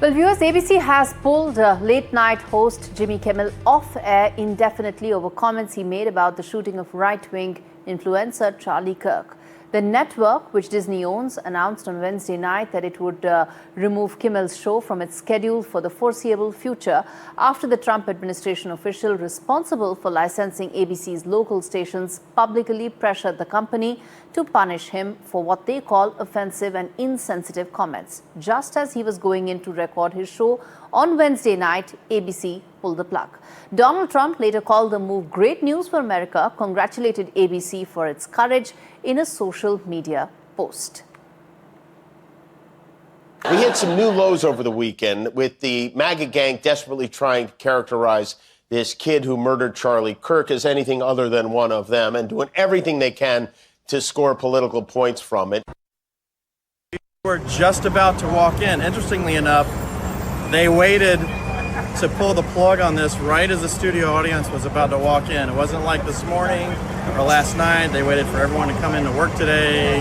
Well, viewers, ABC has pulled late-night host Jimmy Kimmel off air indefinitely over comments he made about the shooting of right-wing influencer Charlie Kirk. The network, which Disney owns, announced on Wednesday night that it would remove Kimmel's show from its schedule for the foreseeable future after the Trump administration official responsible for licensing ABC's local stations publicly pressured the company to punish him for what they call offensive and insensitive comments. Just as he was going in to record his show on Wednesday night, ABC pulled the plug. Donald Trump later called the move great news for America, congratulated ABC for its courage in a social media post. We hit some new lows over the weekend with the MAGA gang desperately trying to characterize this kid who murdered Charlie Kirk as anything other than one of them and doing everything they can to score political points from it. We're just about to walk in. Interestingly enough, they waited to pull the plug on this right as the studio audience was about to walk in. It wasn't like this morning or last night. They waited for everyone to come into work today.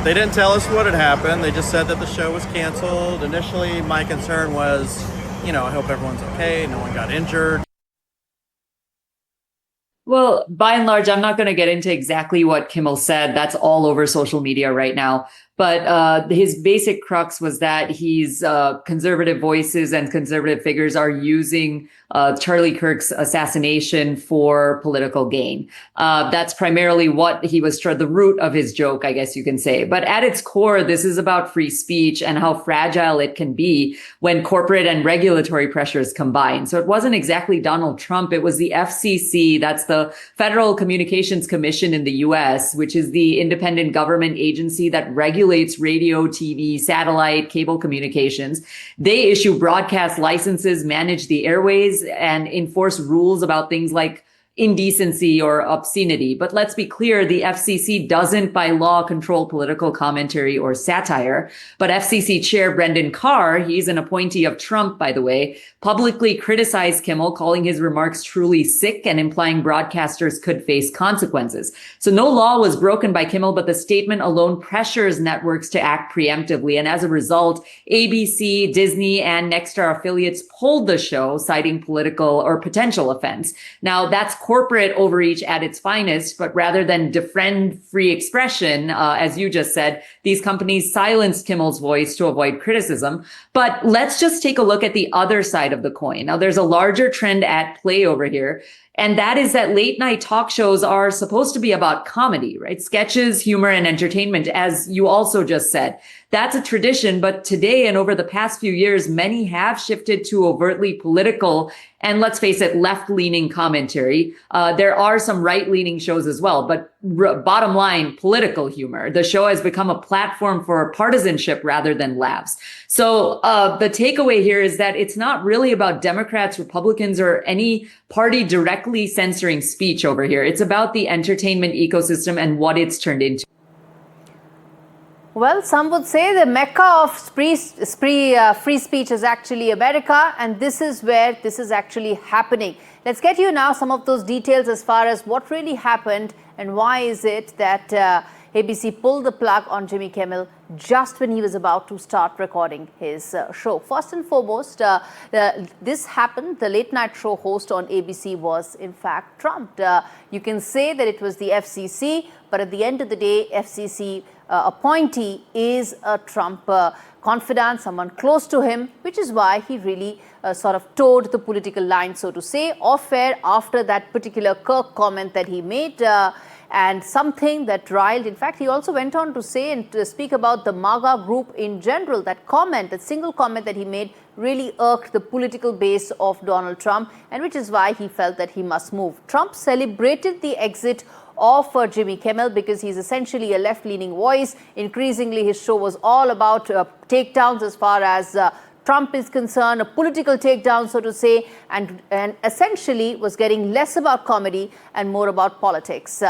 They didn't tell us what had happened. They just said that the show was canceled. Initially, my concern was, I hope everyone's okay. No one got injured. Well, by and large, I'm not going to get into exactly what Kimmel said. That's all over social media right now. But his basic crux was that he's conservative voices and conservative figures are using Charlie Kirk's assassination for political gain. That's primarily what he was the root of his joke, I guess you can say. But at its core, this is about free speech and how fragile it can be when corporate and regulatory pressures combine. So it wasn't exactly Donald Trump. It was the FCC. That's the Federal Communications Commission in the U.S., which is the independent government agency that regulates radio, TV, satellite, cable communications. They issue broadcast licenses, manage the airways, and enforce rules about things like indecency or obscenity. But let's be clear, the FCC doesn't by law control political commentary or satire. But FCC Chair Brendan Carr, he's an appointee of Trump, by the way, publicly criticized Kimmel, calling his remarks truly sick and implying broadcasters could face consequences. So no law was broken by Kimmel, but the statement alone pressures networks to act preemptively. And as a result, ABC, Disney, and Nexstar affiliates pulled the show, citing political or potential offense. Now, that's corporate overreach at its finest, but rather than defend free expression, as you just said, these companies silenced Kimmel's voice to avoid criticism. But let's just take a look at the other side of the coin. Now, there's a larger trend at play over here, and that is that late night talk shows are supposed to be about comedy, right? Sketches, humor, and entertainment, as you also just said. That's a tradition, but today and over the past few years, many have shifted to overtly political and, let's face it, left-leaning commentary. There are some right-leaning shows as well, but bottom line, political humor. The show has become a platform for partisanship rather than laughs. So the takeaway here is that it's not really about Democrats, Republicans, or any party directly censoring speech over here. It's about the entertainment ecosystem and what it's turned into. Well, some would say the mecca of free speech is actually America, and this is where this is actually happening. Let's get you now some of those details as far as what really happened and why is it that ABC pulled the plug on Jimmy Kimmel just when he was about to start recording his show. First and foremost, this happened. The late night show host on ABC was, in fact, Trump. You can say that it was the FCC, but at the end of the day, FCC appointee is a Trump confidant, someone close to him, which is why he really sort of towed the political line, so to say, off air after that particular Kirk comment that he made. And something that riled. In fact, he also went on to say and to speak about the MAGA group in general. That comment, that single comment that he made really irked the political base of Donald Trump, and which is why he felt that he must move. Trump celebrated the exit of Jimmy Kimmel because he's essentially a left-leaning voice. Increasingly, his show was all about takedowns as far as Trump is concerned, a political takedown, so to say, and essentially was getting less about comedy and more about politics.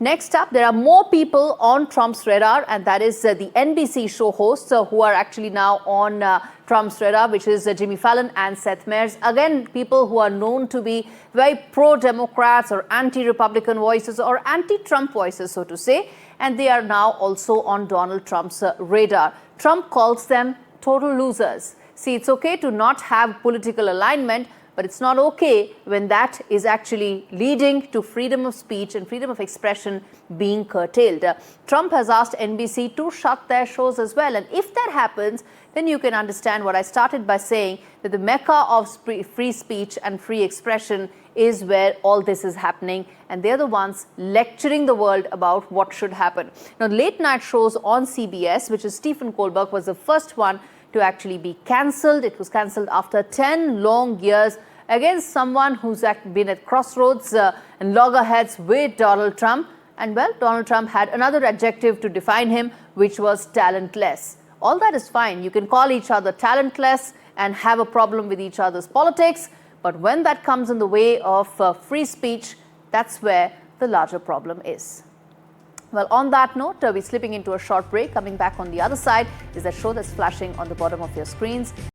Next up, there are more people on Trump's radar, and that is the NBC show hosts who are actually now on Trump's radar, which is Jimmy Fallon and Seth Meyers. Again, people who are known to be very pro-Democrats or anti-Republican voices or anti-Trump voices, so to say, and they are now also on Donald Trump's radar. Trump calls them total losers. See, it's okay to not have political alignment, but it's not okay when that is actually leading to freedom of speech and freedom of expression being curtailed. Trump has asked NBC to shut their shows as well. And if that happens, then you can understand what I started by saying, that the mecca of free speech and free expression is where all this is happening. And they're the ones lecturing the world about what should happen. Now, late night shows on CBS, which is Stephen Colbert, was the first one to actually be cancelled. It was cancelled after 10 long years against someone who's been at crossroads and loggerheads with Donald Trump. And well, Donald Trump had another adjective to define him, which was talentless. All that is fine. You can call each other talentless and have a problem with each other's politics. But when that comes in the way of free speech, that's where the larger problem is. Well, on that note, we're slipping into a short break. Coming back on the other side is that show that's flashing on the bottom of your screens.